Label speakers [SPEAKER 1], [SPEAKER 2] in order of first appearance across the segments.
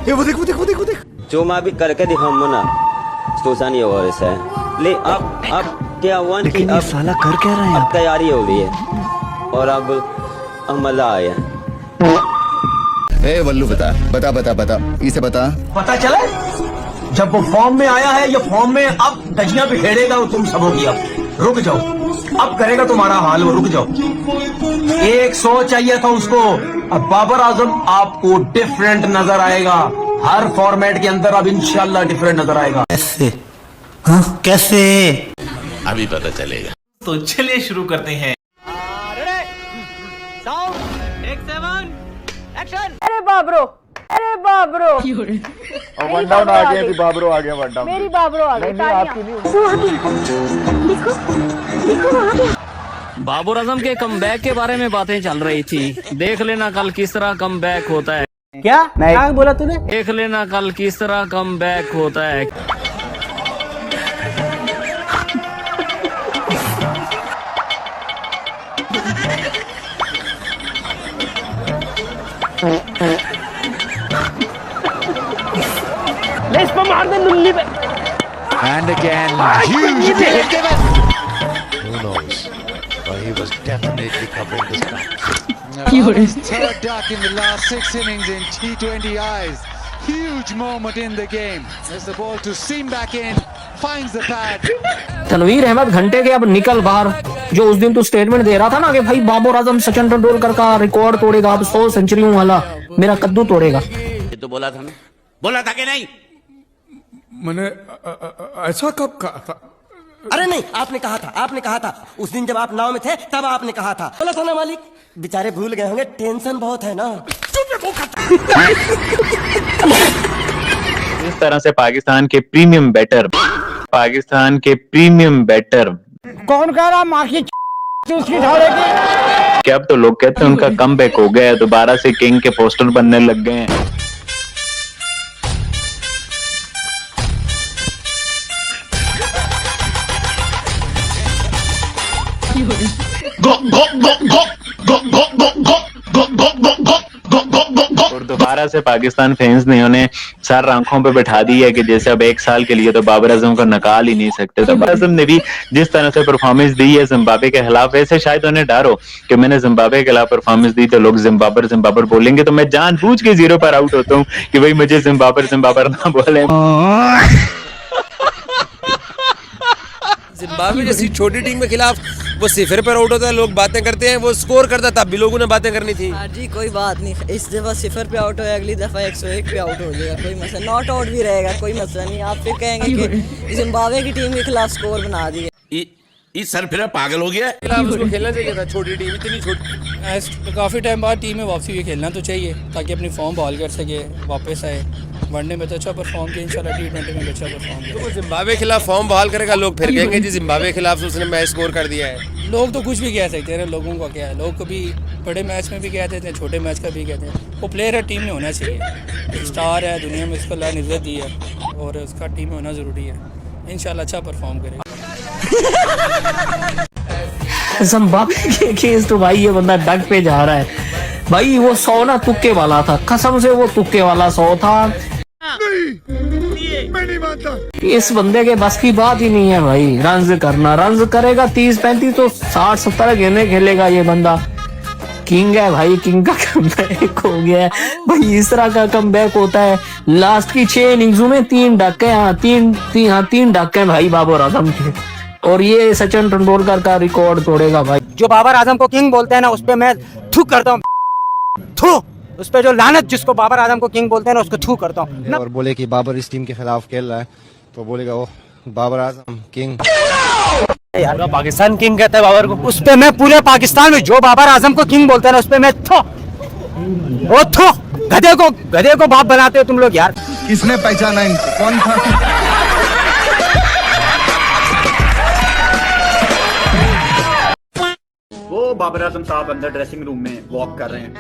[SPEAKER 1] ये वो देख वो देख वो देख वो देख।
[SPEAKER 2] Cuma भी करके दिखाऊं ना सुसान ये और से ले अब क्या हुआ कि
[SPEAKER 1] लेकिन ये साला कर क्या रहा है?
[SPEAKER 2] अब तैयारी हो रही है और अब मजा आया।
[SPEAKER 3] ए वल्लू बता बता बता बता इसे बता।
[SPEAKER 4] पता चला जब वो फॉर्म में आया है, ये फॉर्म में अब गजियां बिखेरेगा तुम सबों की। अब रुक जाओ, अब करेगा तुम्हारा हाल, वो रुक जाओ। 100 चाहिए था उसको। अब बाबर आजम आपको डिफरेंट नजर आएगा हर फॉर्मेट के अंदर। अब इंशाल्लाह डिफरेंट नजर आएगा।
[SPEAKER 1] कैसे? हाँ कैसे?
[SPEAKER 5] अभी पता चलेगा।
[SPEAKER 6] तो चलिए शुरू करते हैं।
[SPEAKER 7] अरे बाबरो, अरे बाबरो,
[SPEAKER 3] वन डाउन आ गया थी, बाबरो आ गया वन डाउन।
[SPEAKER 7] मेरी बाबरो आ गई। आपकी नहीं। देखो देखो वहाँ पे
[SPEAKER 8] बाबर आजम के कमबैक के बारे में बातें चल रही थी। देख लेना कल किस तरह कमबैक होता है।
[SPEAKER 7] क्या बोला तूने?
[SPEAKER 8] देख लेना कल किस तरह कमबैक होता है।
[SPEAKER 7] ले इस पर मार दे लुल्ली पे।
[SPEAKER 3] And again, huge hit.
[SPEAKER 5] Who knows? But he was definitely covering his tracks.
[SPEAKER 9] His third duck in the last 6 innings in T20 eyes. Huge moment in the game. There's the ball to seam back in. Finds the pad.
[SPEAKER 8] Tanveer Ahmad घंटे के अब निकल बाहर। जो उस दिन तू statement दे रहा था ना कि भाई बाबर आजम सचिन तेंदुलकर का रिकॉर्ड तोड़ेगा, अब 100 सेंचुरियों वाला मेरा कद्दू तोड़ेगा।
[SPEAKER 5] ये तो बोला था ना, बोला था कि नहीं?
[SPEAKER 3] मैंने ऐसा कब कहा था?
[SPEAKER 10] अरे नहीं, आपने कहा था उस दिन जब आप नाव में थे तब आपने कहा था। बोला था ना मालिक। बेचारे भूल गए होंगे, टेंशन बहुत है ना।
[SPEAKER 11] इस तरह से पाकिस्तान के प्रीमियम बैटर
[SPEAKER 7] कौन कह रहा माँ की उसकी झाड़ेगी?
[SPEAKER 11] क्या अब तो लोग कहते हैं उनका कमबैक हो गया है, दोबारा से किंग के पोस्टर बनने लग गए हैं। और दोबारा से पाकिस्तान फैंस ने उन्हें सर आंखों पे बैठा दी है कि जैसे अब 1 साल के लिए तो बाबर आजम को नकाल ही नहीं सकते। तो बाबर आजम ने भी जिस तरह से परफॉर्मेंस दी है जिम्बाब्वे के खिलाफ, वैसे शायद उन्हें डर हो कि मैंने जिम्बाब्वे के खिलाफ परफॉर्मेंस दी तो लोग जिम्बाबर बोलेंगे, तो मैं जानबूझ के 0 पर आउट होता हूँ कि भाई मुझे जिम्बाबर ना बोले।
[SPEAKER 12] जिम्बाब्वे जैसी छोटी टीम के खिलाफ वो 0 पर आउट होता है, लोग बातें करते हैं, वो स्कोर करता तब भी लोगों ने बातें करनी थी।
[SPEAKER 10] हाँ जी, कोई बात नहीं, इस दफा 0 पे आउट होया, अगली दफा 101 पे आउट हो जाएगा, कोई मसला, नॉट आउट भी रहेगा, कोई मसला नहीं। आप फिर कहेंगे कि जिम्बाब्वे की टीम के खिलाफ स्कोर बना दिए।
[SPEAKER 5] इस सर फिर पागल हो गया।
[SPEAKER 12] उसको खेलना चाहिए था, छोटी टीम इतनी छोटी।
[SPEAKER 8] काफी टाइम बाद टीम में वापसी भी खेलना तो चाहिए ताकि अपनी फॉर्म बहाल कर सके, वापस आए। वनडे में तो अच्छा परफॉर्म किया, इंशाल्लाह T20 में अच्छा परफॉर्म किया।
[SPEAKER 12] तो जिम्बाब्वे के खिलाफ फॉर्म बहाल करेगा, लोग फिर कहेंगे जी जिम्बाब्वे के खिलाफ उसने मैच स्कोर कर दिया है।
[SPEAKER 8] लोग तो कुछ भी कह सकते हैं, लोगों का क्या है, लोग कभी बड़े मैच में भी कह देते हैं, छोटे मैच का भी कहते हैं। वो प्लेयर है, टीम में होना चाहिए, स्टार है, दुनिया में इसको अल्लाह ने इज्जत दी है और उसका टीम में होना ज़रूरी है। इंशाल्लाह अच्छा परफॉर्म करेगा। जिम्बाब्वे के केस तो भाई ये बंदा डग पे जा रहा है भाई। वो 100 ना तुक्के वाला था, कसम से वो तुक्के वाला 100 था।
[SPEAKER 3] मैं नहीं मानता।
[SPEAKER 8] इस बंदे के बस की बात ही नहीं है भाई रन्स करना। रन्स करेगा 30-35 तो 60-70 गेंदें खेलेगा ये बंदा। किंग है भाई, किंग का कमबैक हो गया है भाई। इस तरह का कमबैक होता है। लास्ट की 6 इनिंग्सों में 3 डक है, 3 डक है भाई बाबर आजम के, और ये सचिन तेंदुलकर का रिकॉर्ड तोड़ेगा भाई।
[SPEAKER 10] जो बाबर आजम को किंग बोलते हैं ना, उस पे मैं थू करता हूँ, थू उस पे जो लानत जिसको बाबर आजम को किंग बोलते हैं ना, उसको थू करता हूँ।
[SPEAKER 3] और बोले कि बाबर इस टीम के खिलाफ खेल रहा है तो बोलेगा वो बाबर आजम किंग।
[SPEAKER 10] यार पाकिस्तान किंग कहता है बाबर को, उस पे मैं पूरे पाकिस्तान में जो बाबर आजम को किंग बोलते हैं ना, उस पे मैं गधे को बाप बनाते हो तुम लोग यार।
[SPEAKER 3] किसने पहचाना इनको, कौन था?
[SPEAKER 4] वो बाबर आजम साहब अंदर ड्रेसिंग रूम में वॉक कर रहे हैं।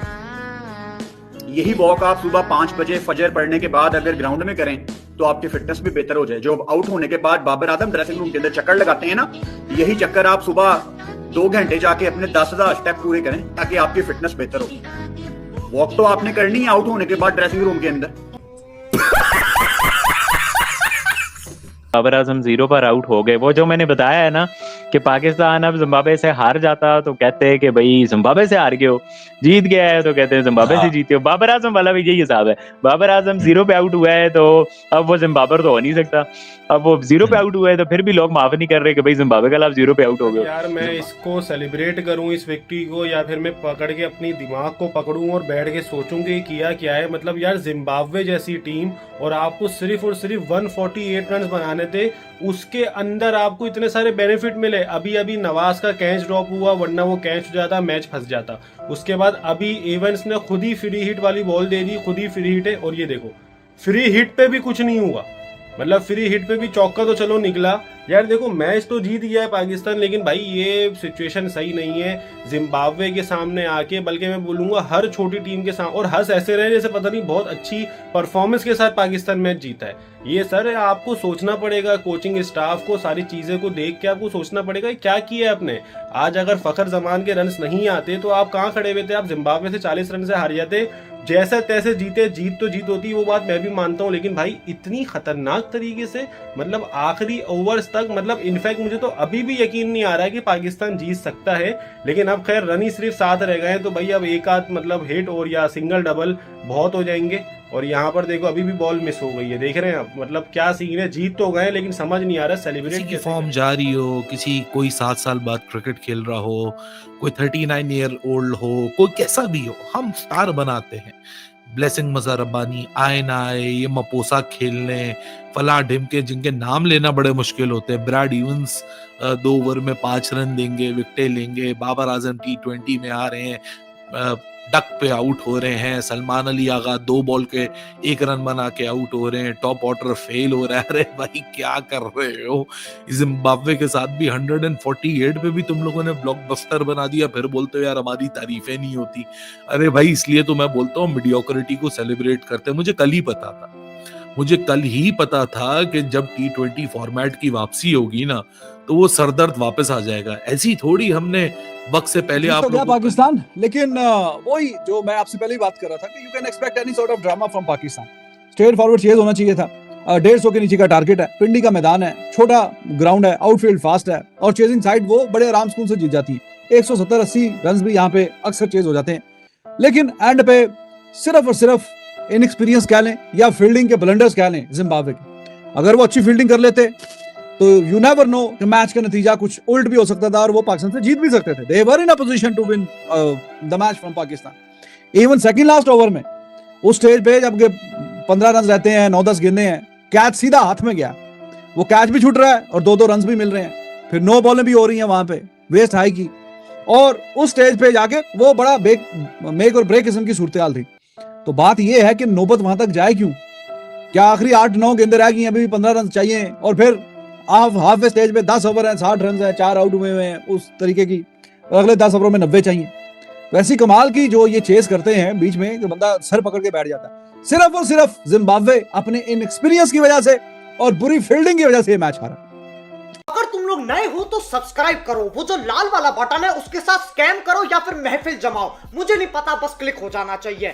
[SPEAKER 4] यही वॉक आप सुबह 5 बजे फजर पढ़ने के बाद अगर ग्राउंड में करें तो आपकी फिटनेस भी बेहतर हो जाए। जो आउट होने के बाद बाबर आजम ड्रेसिंग रूम के अंदर चक्कर लगाते हैं ना, यही चक्कर आप सुबह 2 घंटे जाके अपने 10,000 स्टेप पूरे करें ताकि आपकी फिटनेस बेहतर हो। वॉक तो आपने करनी है आउट होने के बाद ड्रेसिंग रूम के अंदर।
[SPEAKER 11] बाबर आजम 0 पर आउट हो गए। वो जो मैंने बताया है ना कि पाकिस्तान अब जिम्बाब्वे से हार जाता तो कहते हैं कि भाई जिम्बाब्वे से हार गए हो, जीत गया है तो कहते हैं जिम्बाब्वे से जीते हो। बाबर आजम वाला भी यही हिसाब है। बाबर आजम 0 पे आउट हुआ है तो अब वो जिम्बाब्वे तो हो नहीं सकता। अब वो 0 पे आउट हुआ है तो फिर भी लोग माफ नहीं कर रहे कि भाई जिम्बाब्वे का आप 0 पे आउट हो गए।
[SPEAKER 13] यार मैं इसको सेलिब्रेट करूं इस विक्ट्री को, या फिर मैं पकड़ के अपनी दिमाग को पकड़ूं और बैठ के सोचूं कि किया क्या है। मतलब यार जिम्बाब्वे जैसी टीम और आपको सिर्फ और सिर्फ 148 रन बनाने थे, उसके अंदर आपको इतने सारे बेनिफिट मिले। अभी अभी नवाज का कैच ड्रॉप हुआ, वरना वो कैच हो जाता, मैच फंस जाता। उसके बाद अभी एवंस ने खुद ही फ्री हिट वाली बॉल दे दी, खुद ही फ्री हिट है। और ये देखो फ्री हिट पे भी कुछ नहीं हुआ, मतलब फ्री हिट पे भी चौका तो चलो निकला। यार देखो मैच तो जीत गया है पाकिस्तान, लेकिन भाई ये सिचुएशन सही नहीं है जिम्बाब्वे के सामने आके, बल्कि मैं बोलूंगा हर छोटी टीम के सामने। और हंस ऐसे रहे जैसे पता नहीं बहुत अच्छी परफॉर्मेंस के साथ पाकिस्तान मैच जीता है। ये सर आपको सोचना पड़ेगा, कोचिंग स्टाफ को सारी चीजें को देख के आपको सोचना पड़ेगा क्या किया है आपने। आज अगर फखर जमान के रन नहीं आते तो आप कहाँ खड़े हुए थे? आप जिम्बाब्वे से 40 रन से हार जाते। जैसे तैसे जीते, जीत तो जीत होती, वो बात मैं भी मानता हूँ, लेकिन भाई इतनी खतरनाक तरीके से, मतलब आखिरी ओवर्स तक, मतलब इनफैक्ट मुझे तो अभी भी यकीन नहीं आ रहा है कि पाकिस्तान जीत सकता है। लेकिन अब खैर रन ही सिर्फ 7 रह गए, तो भाई अब एक आध मतलब हिट और या सिंगल डबल बहुत हो जाएंगे। और यहाँ पर देखो अभी भी बॉल मिस हो गई है, देख रहे हैं आप, मतलब क्या सीन है। जीत तो गए लेकिन समझ नहीं आ रहा सेलिब्रेट
[SPEAKER 14] की फॉर्म जारी हो, किसी कोई 7 साल बाद क्रिकेट खेल रहा हो, कोई 39 ईयर ओल्ड हो, कोई कैसा भी हो, हम स्टार बनाते हैं। ब्लेसिंग मजा रब्बानी आए ना आए, ये मपोसा खेलने, फला ढिमके जिनके नाम लेना बड़े मुश्किल होते हैं, ब्रैड इवंस 2 ओवर में 5 रन देंगे, विकेटें लेंगे, बाबर आजम T20 में आ रहे हैं, डक पे आउट हो रहे हैं, सलमान अली आगा 2 बॉल के 1 रन बना के आउट हो रहे हैं, टॉप ऑर्डर फेल हो रहा है। अरे भाई क्या कर रहे हो? जिम्बाब्वे के साथ भी 148 पे भी तुम लोगों ने ब्लॉकबस्टर बना दिया, फिर बोलते हो यार हमारी तारीफें नहीं होती। अरे भाई इसलिए तो मैं बोलता हूँ मीडियोक्रिटी को सेलिब्रेट करते हैं। मुझे कल ही पता था कि जब T20 फॉर्मेट की वापसी होगी ना तो वो सरदर्द वापस आ जाएगा। ऐसी थोड़ी हमने वक्त से पहले आप
[SPEAKER 15] लोग पाकिस्तान, लेकिन वही जो मैं आपसे पहले ही बात कर रहा था कि you can expect any sort of drama from Pakistan. Straight forward chase होना चाहिए था। 150 के नीचे का टारगेट है, पिंडी का मैदान है, छोटा ग्राउंड है, आउटफील्ड फास्ट है और चेजिंग साइड वो बड़े आराम स्कूल से जीत जाती है। 170-80 रन भी यहाँ पे अक्सर चेज हो जाते हैं। लेकिन एंड पे सिर्फ और सिर्फ इनएक्सपीरियंस कह लें या फील्डिंग के ब्लंडर्स कह लें जिम्बाब्वे के, अगर वो अच्छी फील्डिंग कर लेते तो यू नेवर नो कि मैच का नतीजा कुछ उल्ट भी हो सकता था और वो पाकिस्तान से जीत भी सकते थे। They were in a position to win the match from Pakistan. Even second last over में उस स्टेज पे जब 15 रन रहते हैं, 9-10 गेंदें हैं, कैच सीधा हाथ में गया, वो कैच भी छूट रहा है और 2-2 रन भी मिल रहे हैं, फिर 9 बॉलें भी हो रही हैं वहां पे वेस्ट हाई की, और उस स्टेज पे जाके वो बड़ा मेक और ब्रेक किस्म की सूरत थी। तो बात ये है कि नौबत वहां तक जाए क्यों? क्या आखिरी 8-9 गेंदें रह गई, अभी भी 15 रन चाहिए, और फिर हाफ स्टेज पे 10 ओवर हैं, 60 रन हैं, 4 आउट हुए हैं उस तरीके की, अगले 10 ओवरों में 90 चाहिए। वैसी कमाल की जो ये चेस करते हैं बीच में, जो बंदा सर पकड़ के बैठ जाता है। सिर्फ और सिर्फ जिम्बाब्वे अपने इनएक्सपीरियंस की वजह से और बुरी फील्डिंग की वजह से मैच हारा।
[SPEAKER 16] अगर तुम लोग नए हो तो सब्सक्राइब करो, वो जो लाल वाला बटन है उसके साथ स्कैम करो या फिर महफिल जमाओ, मुझे नहीं पता, बस क्लिक हो जाना चाहिए।